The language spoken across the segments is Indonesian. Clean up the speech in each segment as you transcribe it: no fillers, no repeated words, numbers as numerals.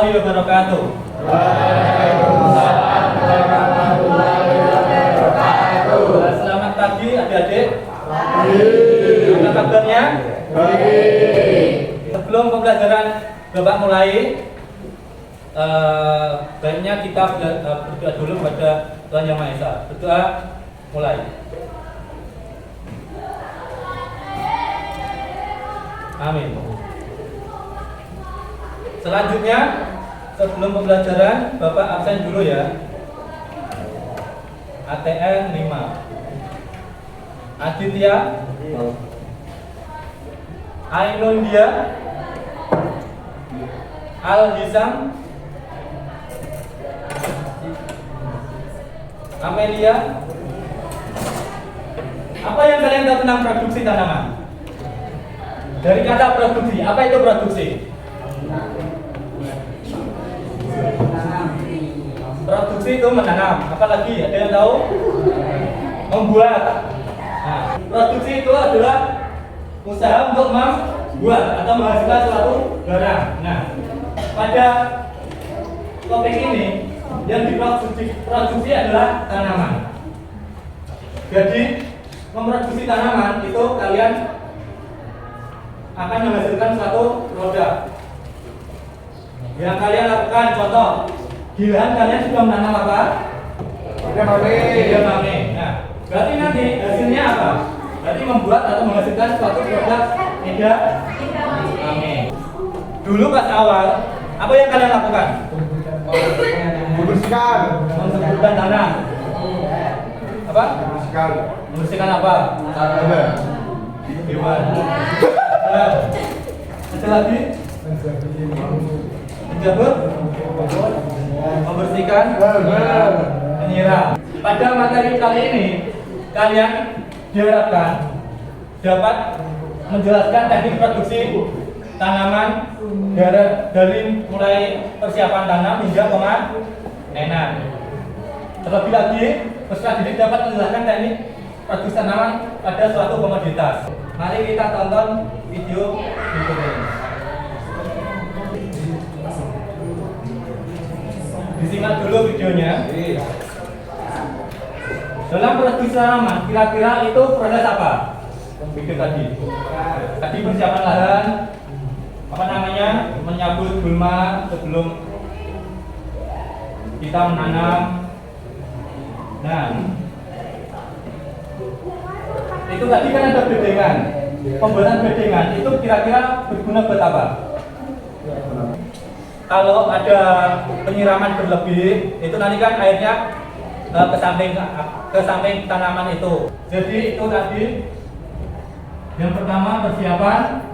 warahmatullahi wabarakatuh. Waalaikumsalam warahmatullahi wabarakatuh. Selamat pagi adik-adik. Baik. Apa kabarnya? Baik. Sebelum pembelajaran Bapak mulai, baiknya kita berdoa dulu kepada Tuhan Yang Maha Esa. Berdoa mulai. Amin. Selanjutnya, sebelum pembelajaran, Bapak absen dulu ya. ATN 5. Aditya, Ainundia, Al-Hizam, Amelia. Apa yang kalian tahu tentang produksi tanaman? Dari kata produksi, apa itu produksi? Produksi itu menanam. Apalagi ada yang tahu? Membuat. Nah, produksi itu adalah usaha untuk membuat atau menghasilkan suatu barang. Nah, pada topik ini yang diproduksi adalah tanaman. Jadi memproduksi tanaman itu kalian akan menghasilkan suatu produk. Yang kalian lakukan, contoh, giliran kalian sudah menanam apa? Edamame. Nah, berarti nanti hasilnya apa? Berarti membuat atau menghasilkan suatu produk edamame. Dulu pas awal, apa yang kalian lakukan? Membersihkan tanah. Apa? Membersihkan apa? Hewan. Ada lagi? Menjabur, membersihkan, menyiram. Pada materi kali ini, kalian diharapkan dapat menjelaskan teknik produksi tanaman dari mulai persiapan tanam hingga pemanenan. Terlebih lagi, peserta didik dapat menjelaskan teknik produksi tanaman pada suatu komoditas. Mari kita tonton video berikut ini. Disimak dulu videonya. Dalam produksi tanaman, kira-kira itu proses apa? Video tadi. Tadi persiapan lahan, menyabut gulma sebelum kita menanam. Nah, itu tadi kan ada bedengan. Pembuatan bedengan itu kira-kira berguna buat apa? Kalau ada penyiraman berlebih, itu nanti kan airnya ke samping tanaman itu. Jadi itu tadi yang pertama persiapan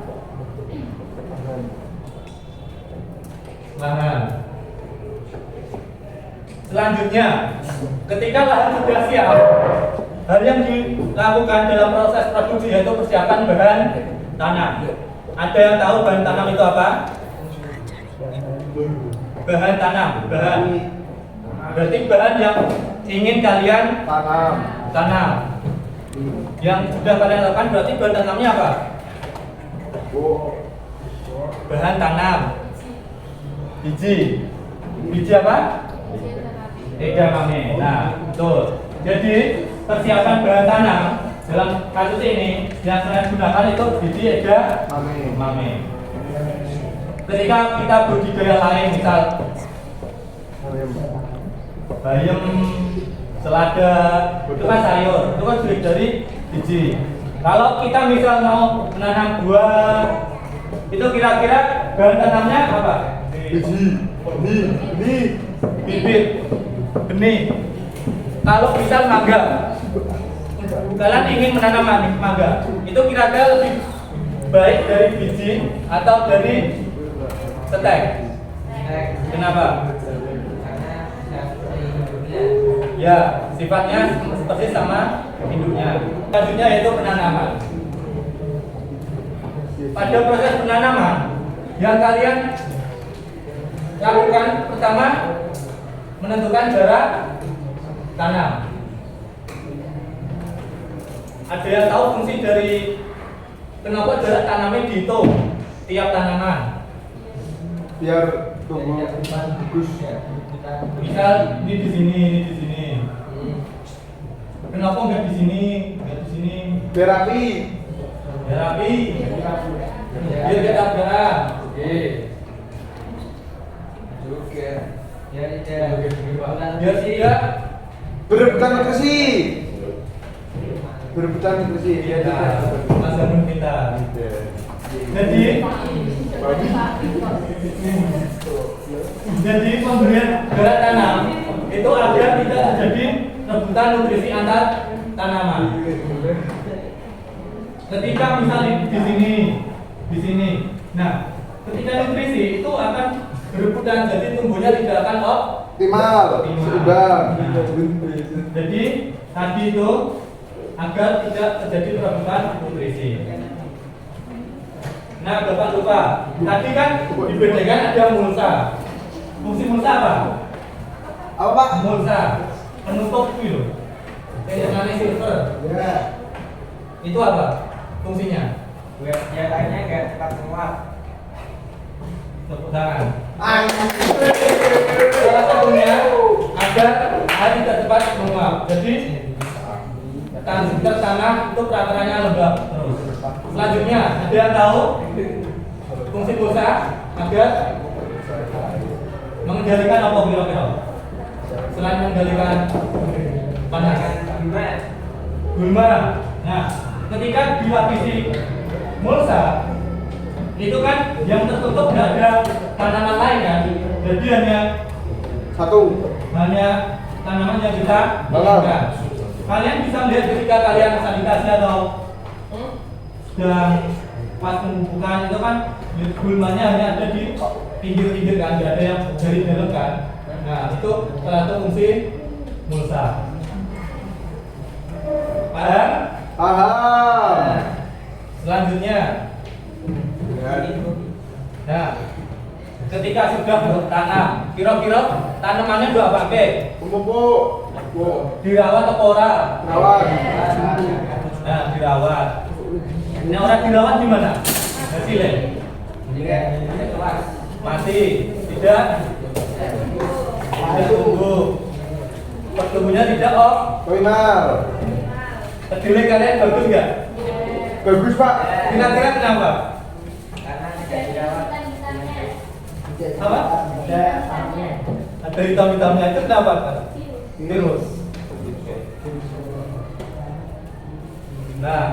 lahan. Selanjutnya, ketika lahan sudah siap, hal yang dilakukan dalam proses produksi yaitu persiapan bahan tanam. Ada yang tahu bahan tanam itu apa? Bahan tanam, berarti bahan yang ingin kalian tanam. Yang sudah kalian lakukan berarti bahan tanamnya apa? Bahan tanam. Biji apa? Edamame. Nah, betul. Jadi persiapan bahan tanam dalam kasus ini yang saya gunakan itu biji edamame. Ketika kita budidaya lain, misal bayam, selada, itu kan sayur, itu kan sudah dari biji. Kalau kita misal mau menanam buah, itu kira-kira bahan tanamnya apa? Bibit, benih. Kalau misal mangga, kalian ingin menanam mangga, itu kira-kira lebih baik dari biji atau dari setek? Kenapa? Ya, sifatnya seperti sama induknya. Selanjutnya yaitu penanaman. Pada proses penanaman yang kalian lakukan, pertama menentukan jarak tanam. Ada yang tahu fungsi dari kenapa jarak tanamnya dihitung tiap tanaman? Biar Tunggu bagus. Misal ini di sini, ini di sini. Kenapa nggak di sini, nggak di sini? Biar rapi. Ya rapi. Biar kita gerak. Biar tidak Berebutan kursi. Berebutan kursi. Biar Mas Hanum kita. Jadi pemberian gerak tanam itu agar tidak terjadi rebutan nutrisi antar tanaman. Ketika misalnya di sini, nah ketika nutrisi itu akan berebutan, jadi tumbuhnya tidak akan optimal. Seimbang. Jadi tadi itu agar tidak terjadi perebutan nutrisi. Nah, Bapak lupa. Tadi kan dibedakan ada mulsa. Fungsi mulsa apa? Apa Pak? Mulsa penutup itu. Yang silver. Ya. Itu apa? Fungsinya? Biasanya nggak cepat menguap. Tepuk tangan. Anjir. Salah satunya agar air tidak cepat menguap. Jadi tanah itu perakarannya lembab terus. Selanjutnya, ada yang tahu fungsi mulsa agar mengendalikan apa kira-kira? Selain mengendalikan panas, gulma. Nah, ketika dilapisi mulsa, itu kan yang tertutup tidak ada tanaman lain kan? Jadi hanya tanaman yang kita inginkan. Kalian bisa melihat ketika kalian sanitasi atau sedang pas pemupukan itu kan gulmanya hanya ada di pinggir-pinggir kan, tidak ada yang dari dalam kan. Nah itu salah satu fungsi mulsa. Paham? Paham. Selanjutnya, nah ketika sudah bertanam, kira-kira tanamannya dua pakai Pemupuk. dirawat atau ora? Rawat. Nah dirawat. Ini orang dirawat di mana? Hasilnya? Mati. Tidak? Tumbuh. Pertumbuhannya tidak Final. kedelai kalian bagus nggak? Bagus Pak. Kira-kira kenapa? Karena tidak dirawat. Apa? Ada hitam-hitamnya itu kenapa? Virus. Nah,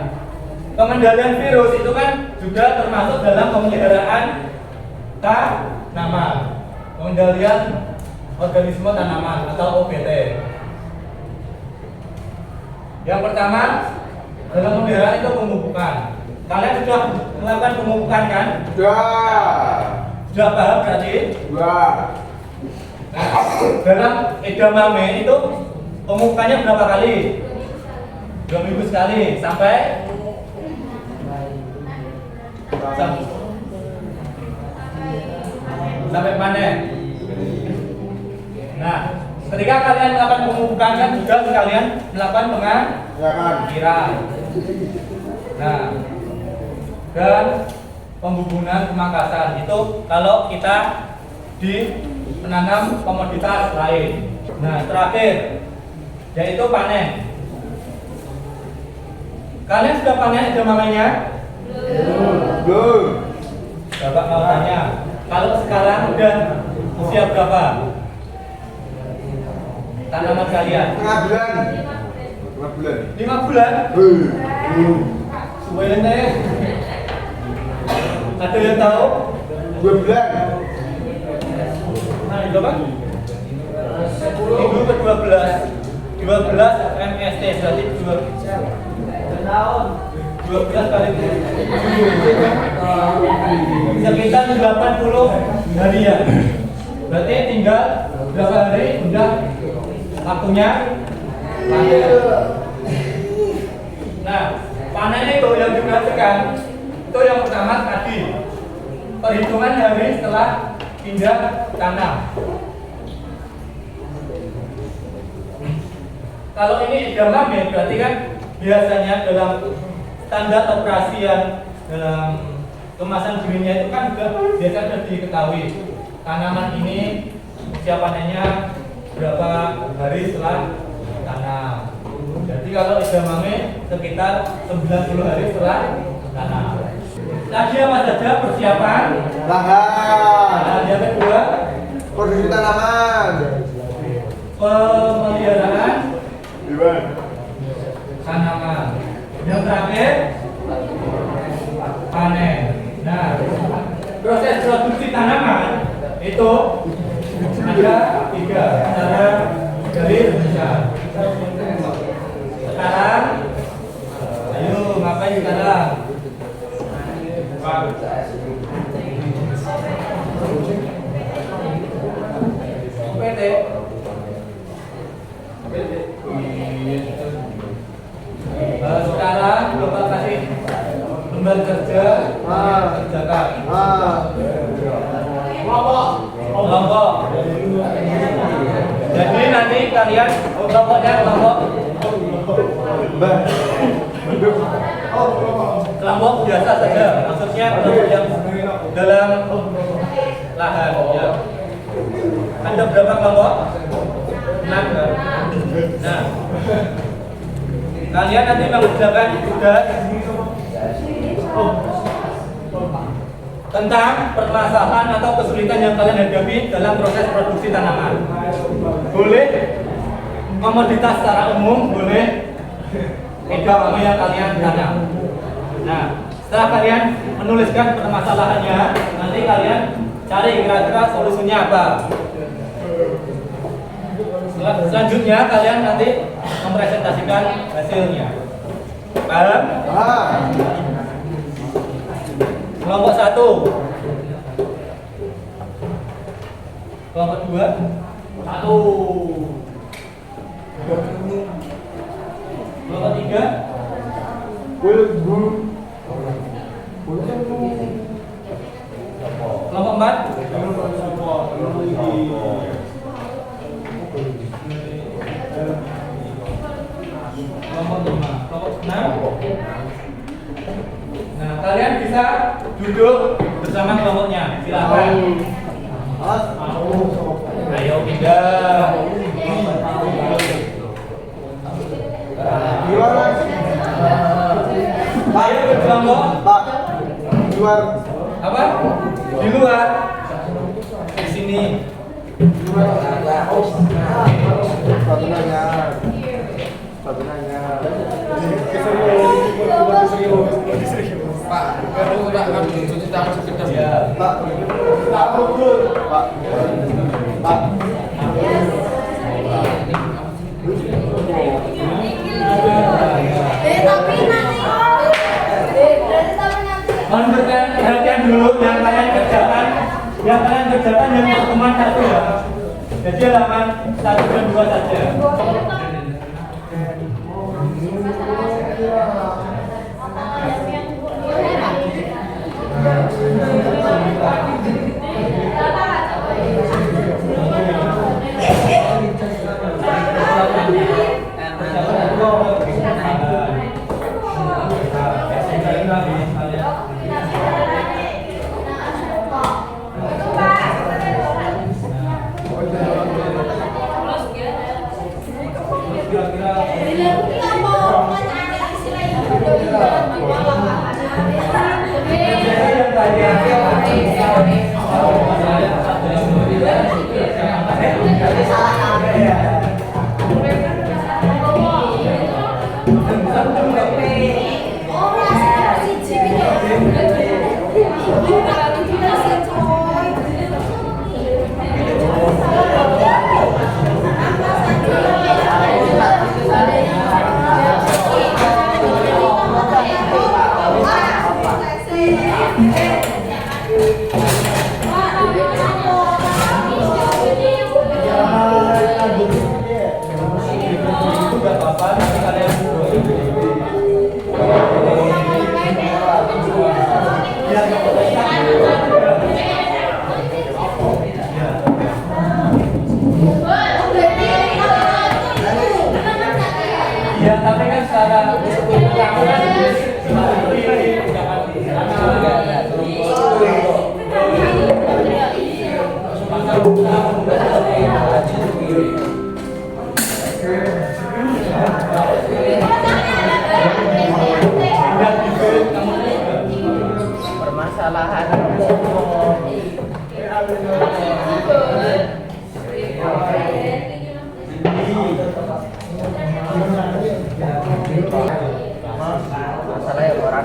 pengendalian virus itu kan juga termasuk dalam pemeliharaan tanaman, pengendalian organisme tanaman atau OPT. Yang pertama dalam pemeliharaan itu pemupukan. Kalian sudah melakukan pemupukan kan? Sudah paham berarti? Nah, dalam edamame itu pemupukannya berapa kali? 2 minggu sekali sampai panen. Nah, ketika kalian melakukan pemupukan kan juga sekalian melakukan pengakhiran. Nah, dan pembubunan pemangkasan itu kalau kita di menanam komoditas lain. Nah, terakhir yaitu panen. Kalian sudah panen edamamenya? Belum. Bapak mau tanya, kalau sekarang udah usia berapa? Tanaman kalian? 5 bulan. 5 bulan? Belum. Sebenarnya ada yang tahu? 2 bulan. Nah, itu kan? Minggu ke 12 MST berarti 12 kali 7 sekitar 80 harian. Berarti tinggal berapa hari udah waktunya panen. Nah, panen itu yang diperhatikan itu yang pertama tadi perhitungan hari setelah pindah tanam. Kalau ini edamame berarti kan biasanya dalam standar operasi yang dalam kemasan greennya itu kan juga biasa sudah diketahui tanaman ini usia panennya berapa hari setelah tanam. Jadi kalau edamame sekitar 90 hari setelah tanam. Tadi apa saja persiapan? Lahan. Nah, yang kedua Produksi tanaman. pemeliharaan Iwan. tanaman. Yang terakhir panen. Nah, proses produksi tanaman itu ada 3 cara dari besar. Sekarang, ayo ngapain sekarang? PT. Sekarang Bapak kasih lembar kerja kerjakan. Kelompok. Jadi nanti kalian kelompoknya kelompok biasa saja, maksudnya kelompok yang dalam lahan ya. Ada berapa kelompok? 6 kan? Nah, kalian nanti mengerjakan tugas tentang permasalahan atau kesulitan yang kalian hadapi dalam proses produksi tanaman. Boleh komoditas secara umum, boleh edamame yang kalian tanam. Nah, setelah kalian menuliskan permasalahannya, nanti kalian cari kira-kira solusinya apa. Selanjutnya kalian nanti mempresentasikan hasilnya. Paham? Kelompok 1, kelompok 2, 1, kelompok 3, kelompok 4, kelompok 5, kelompok 6. Nah, kalian bisa duduk bersama kelompoknya. Silakan. Ayo pindah. Ayo ke kelompok. Pak, di luar. Apa? Di luar. Di sini. Satu nanya. Pak, baru tak ngambil cuci tangan sekedar. Ya. Pak, Pak. Mohon perhatian dulu yang kalian kerjakan yang teman satu ya. Jadi halaman 1 dan 2 saja. Ya, tapi kan secara permasalahan masalah yang orang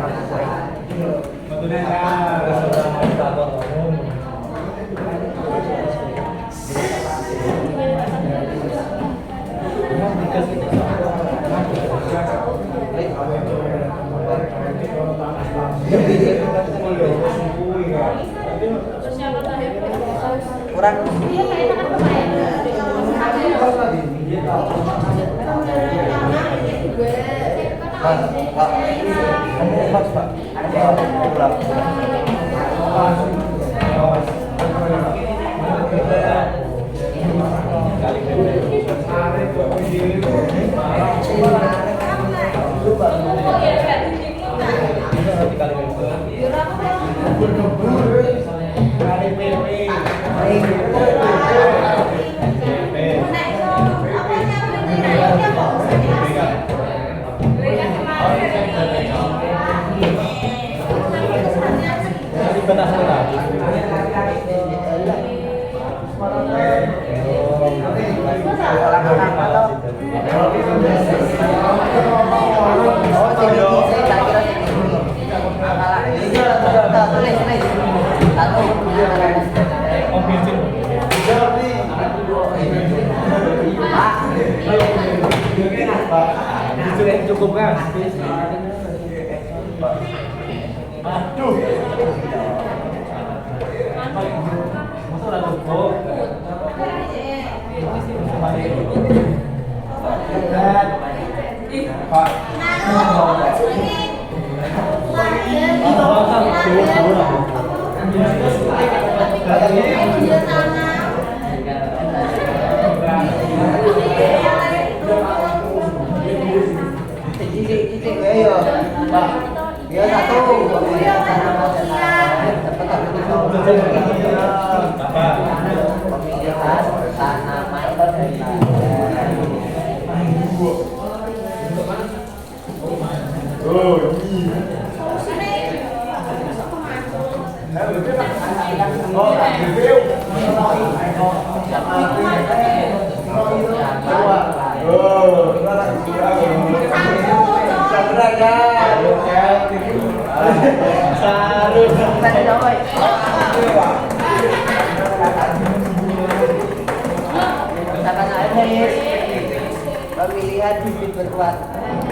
kurang cukup kan? Aduh. Masa udah cukup? Pak. Dia satu pemilihan bibit berkuat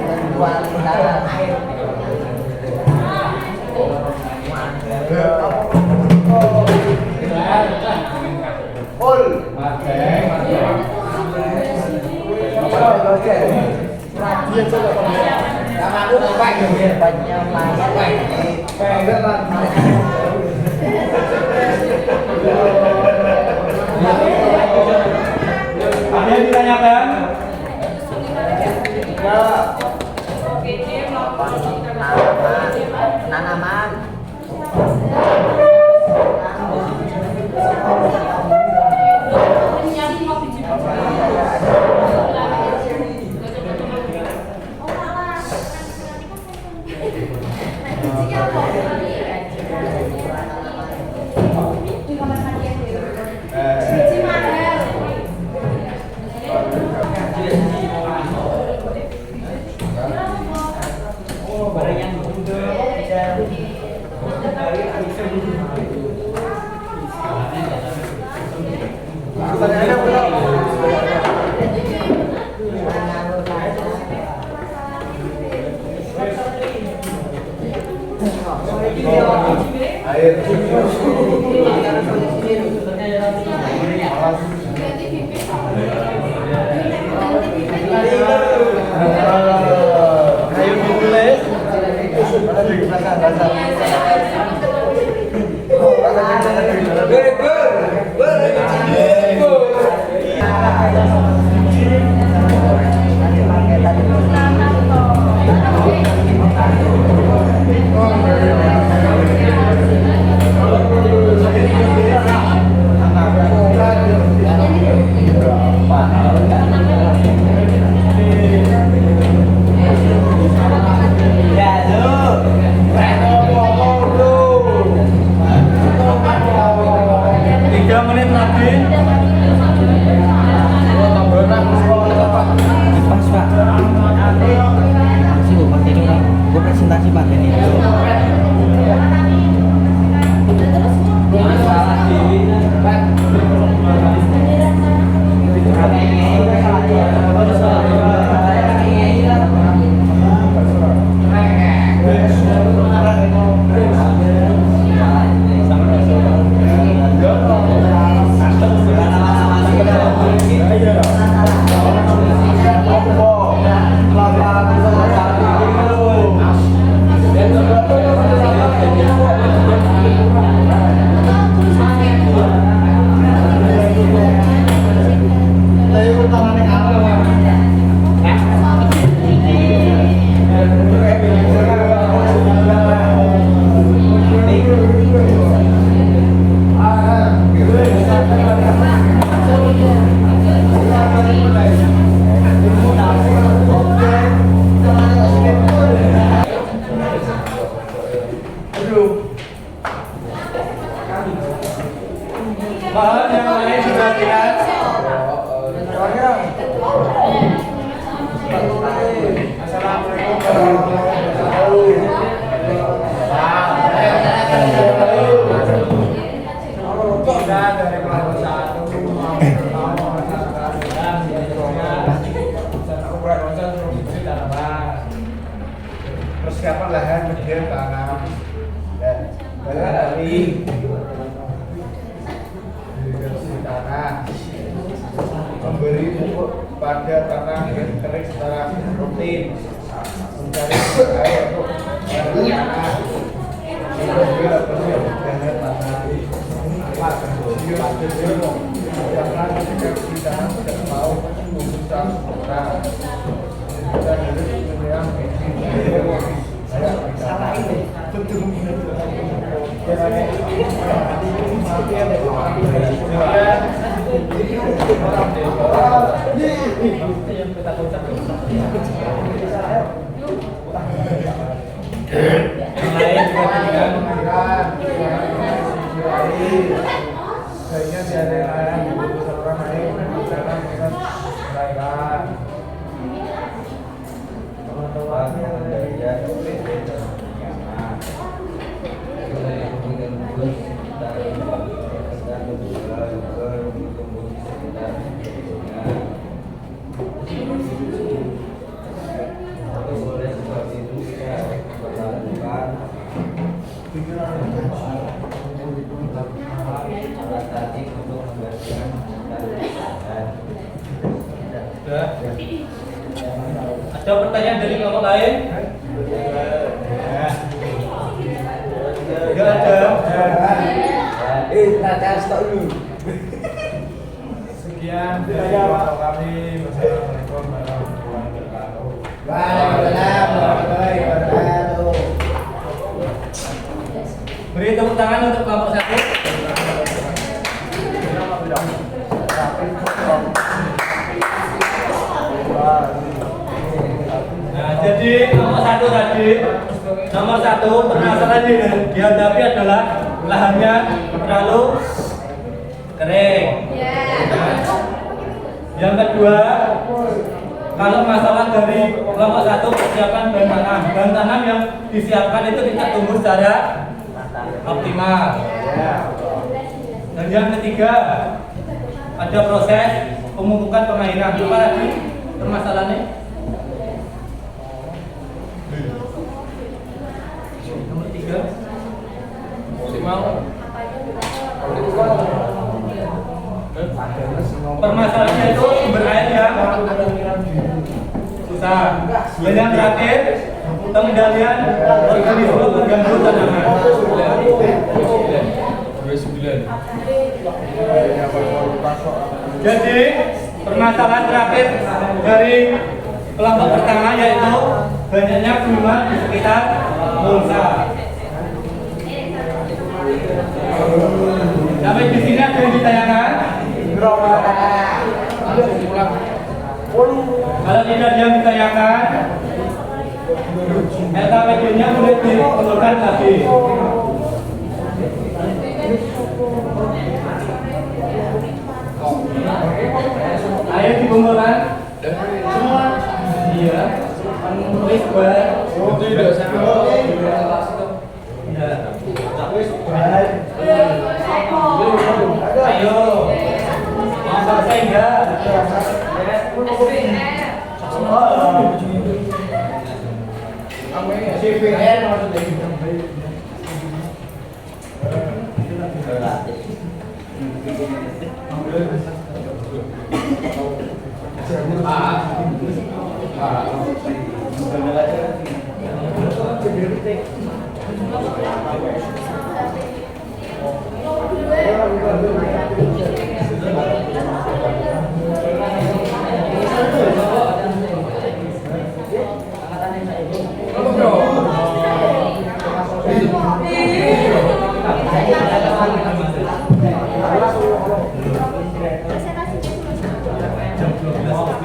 berkualitas. Ada yang ditanyakan? Tanaman. Mohon yang lain diperhatikan. Assalamualaikum warahmatullahi persiapan lahan media tanam dan dari tanah memberi pupuk pada tanah yang kering secara rutin, mencari air untuk tanah juga persiapan tanah jangan kita tidak mau memutuskan orang kita harus menyerang kayaknya tiada yang orang lain cara kita seraikan Ada pertanyaan dari kelompok lain? Enggak ada. Sekian dari kelompok kami. Wassalamualaikum warahmatullahi wabarakatuh. Waalaikumsalam. Beri tepuk tangan untuk kelompok 1. Nah, jadi nomor satu permasalahan yang dihadapi adalah lahannya terlalu kering. Nah, yang kedua, kalau masalah dari kelompok 1 persiapan bahan tanam yang disiapkan itu tidak tumbuh secara optimal. Dan yang ketiga, ada proses pemupukan pengairan. Apa lagi permasalahannya? Nomor 3 permasalahannya itu sumber air yang susah. Dan yang terakhir, pengendalian organisme pengganggu tanaman. 29. Jadi permasalahan terakhir dari kelompok pertama yaitu banyaknya gulma di sekitar mulsa. Sampai di sini ada yang ditanyakan? Kalau tidak ada yang ditanyakan, LKPD-nya boleh dimunculkan lagi. Ayo dikumpulkan semua. Iya. Tulis buat. Tidak sama. Ayo. Mau selesai enggak? CVR maksudnya. Jam 12.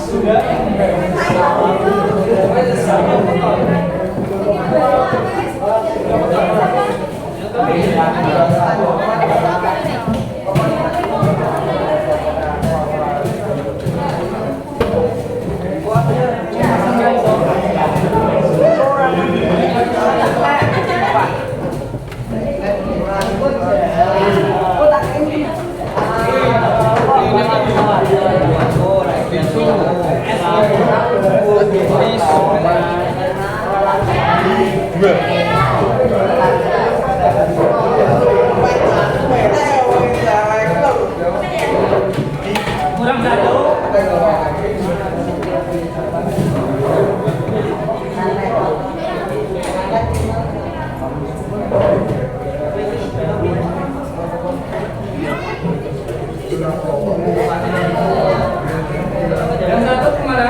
sudah. Kurang satu. Yang satu kemana?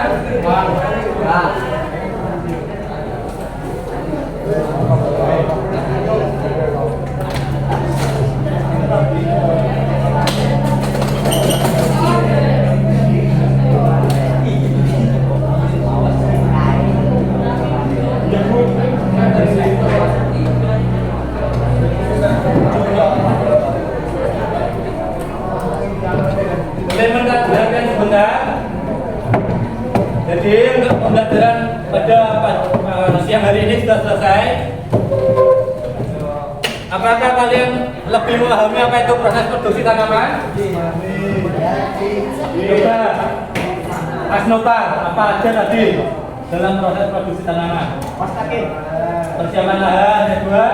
Boleh mendengarkan sebentar. Jadi untuk pembelajaran pada siang hari ini sudah selesai. Apakah kalian lebih memahami apa itu proses produksi tanaman? Coba, Mas Nopar, apa aja tadi dalam proses produksi tanaman? Persiapan lahan, kedua,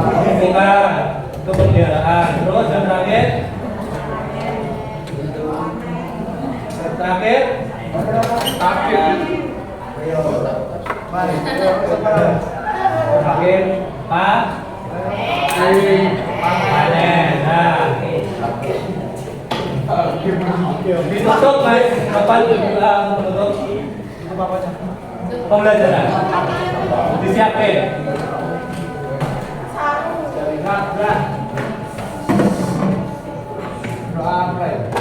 pemupukan, itu pemeliharaan. Terus yang terakhir, terakhir, panen. Nah, ditutup Mas, kapan menutup pembelajaran? Disiapin. Berapa?